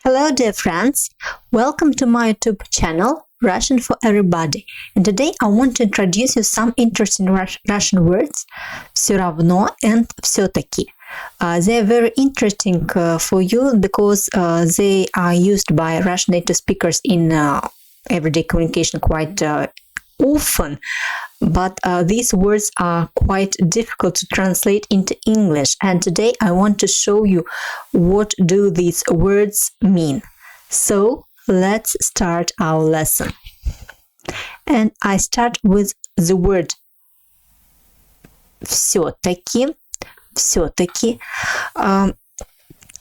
Hello dear friends, welcome to my YouTube channel Russian for Everybody, and today I want to introduce you some interesting Russian words ВСё равно and ВСё-ТАКИ. They are very interesting for you because they are used by Russian native speakers in everyday communication quite often, but these words are quite difficult to translate into English, and today I want to show you what do these words mean. So let's start our lesson. And I start with the word ВСё-ТАКИ. ВСё-ТАКИ.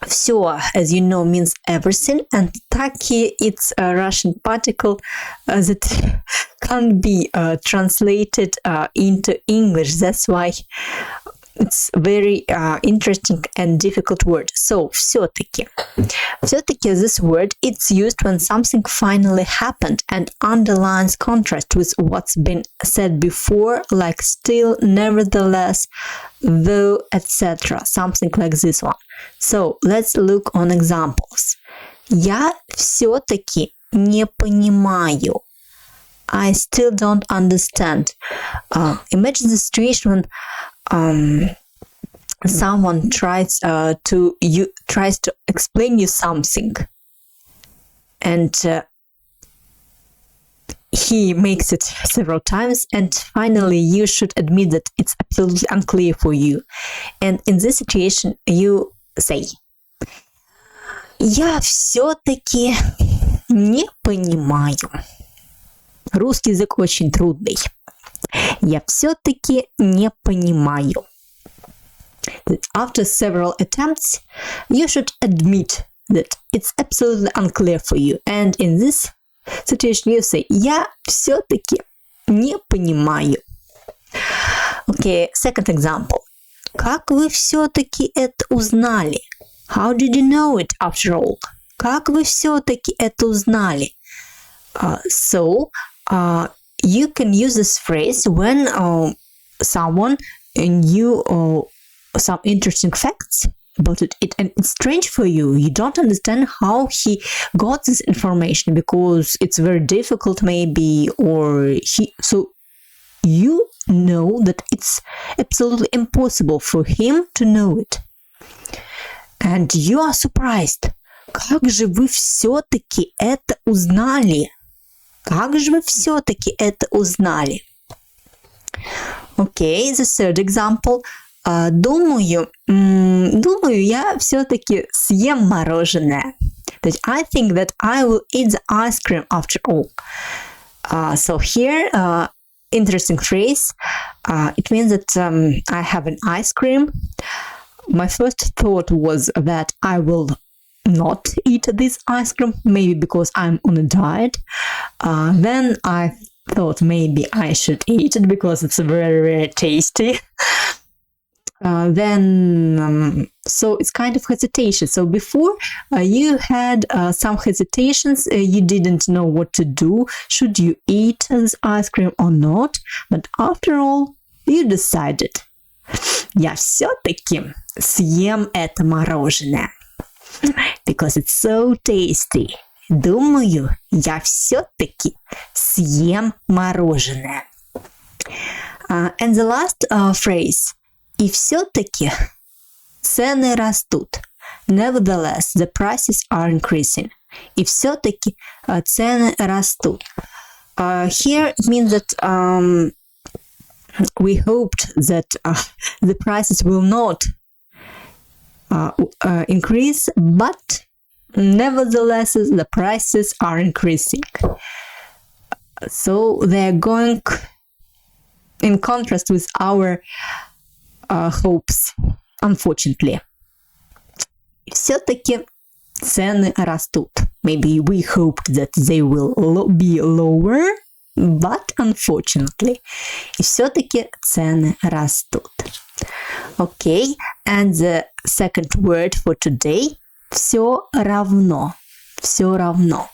ВСё, as you know, means everything, and таки it's a Russian particle that can't be translated into English. That's why it's very interesting and difficult word. So, ВСё-таки. ВСё-таки, this word, it's used when something finally happened and underlines contrast with what's been said before, like still, nevertheless, though, etc. Something like this one. So, let's look on examples. Я всё-таки не понимаю. I still don't understand. Imagine the situation when someone tries to explain you something, and he makes it several times, and finally you should admit that it's absolutely unclear for you. And in this situation you say, я всё-таки не понимаю. Русский язык очень трудный. Я всё-таки не понимаю. After several attempts, you should admit that it's absolutely unclear for you. And in this situation, you say, я всё-таки не понимаю. Okay, second example. Как вы всё-таки это узнали? How did you know it after all? Как вы всё-таки это узнали? You can use this phrase when someone knew some interesting facts about it, and it's strange for you. You don't understand how he got this information because it's very difficult, maybe, so you know that it's absolutely impossible for him to know it, and you are surprised. Как же вы всё-таки это узнали? Как же вы всё-таки это узнали? Okay, the third example. Думаю, я всё-таки съем мороженое. That I think that I will eat the ice cream after all. So here, interesting phrase. It means that I have an ice cream. My first thought was that I will not eat this ice cream, maybe because I'm on a diet. Then I thought maybe I should eat it because it's very, very tasty. So it's kind of hesitation. So before you had some hesitations, you didn't know what to do. Should you eat this ice cream or not? But after all, you decided. Я всё-таки съем это мороженое. Because it's so tasty. Думаю, я всё-таки съем мороженое. And the last phrase. И всё-таки цены растут. Nevertheless, the prices are increasing. И всё-таки цены растут. Here it means that we hoped that the prices will not increase, but nevertheless the prices are increasing. So they are going in contrast with our hopes, unfortunately. Всё-таки цены растут. Maybe we hoped that they will be lower, but unfortunately. И всё-таки цены растут. Okay, and the second word for today. ВСё равно. ВСё равно.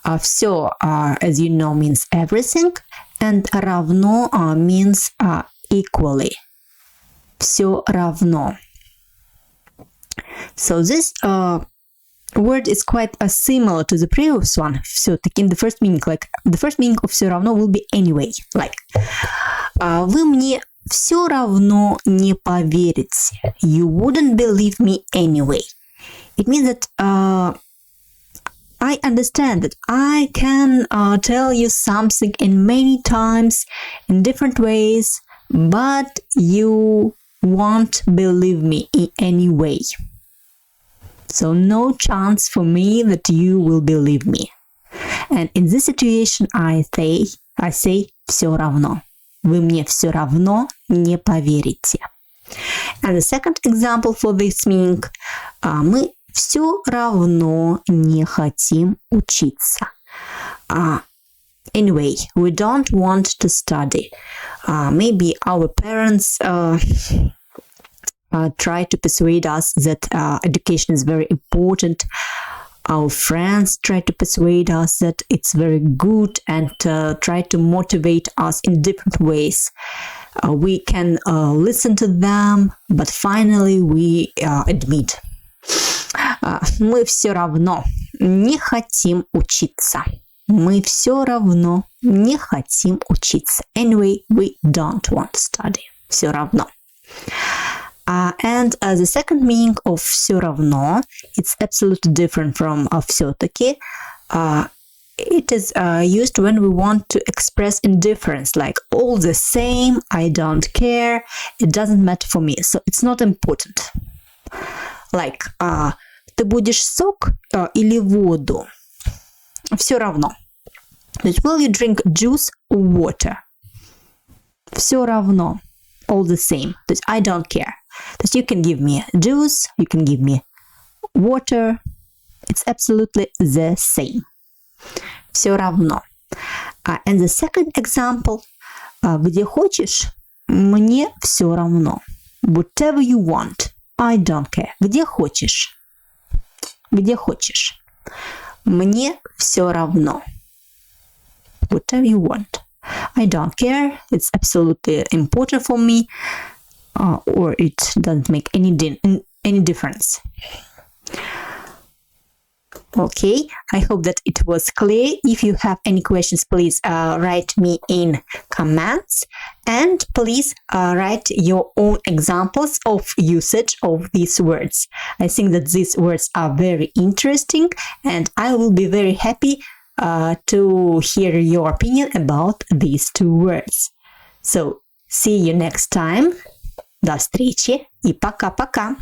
ВСё, as you know, means everything, and равно means equally. ВСё равно. So this word is quite similar to the previous one. Все-таки in the first meaning, like the first meaning of все равно will be anyway. Like, вы мне все равно не поверите. You wouldn't believe me anyway. It means that I understand that I can tell you something in many times, in different ways, but you won't believe me in any way. So no chance for me that you will believe me. And in this situation I say все равно. Вы мне все равно не поверите. And the second example for this meaning, мы все равно не хотим учиться. Anyway, we don't want to study. Maybe our parents try to persuade us that education is very important. Our friends try to persuade us that it's very good and try to motivate us in different ways. We can listen to them, but finally we admit, мы все равно не хотим учиться. Мы все равно не хотим учиться. Anyway, we don't want to study. Все равно. And the second meaning of все равно, it's absolutely different from ВСё-ТАКИ. It is used when we want to express indifference, like all the same, I don't care, it doesn't matter for me, so it's not important. Like, ты будешь сок или воду? Все равно. Will you drink juice or water? Все равно. All the same. I don't care. You can give me juice, you can give me water. It's absolutely the same. Все равно. And the second example. Где хочешь, мне все равно. Whatever you want, I don't care. Где хочешь. Где хочешь. Мне все равно. Whatever you want. I don't care. It's absolutely important for me. Or it doesn't make any difference. Okay, I hope that it was clear. If you have any questions, please write me in comments, and please write your own examples of usage of these words. I think that these words are very interesting, and I will be very happy to hear your opinion about these two words. So, see you next time. До встречи и пока-пока!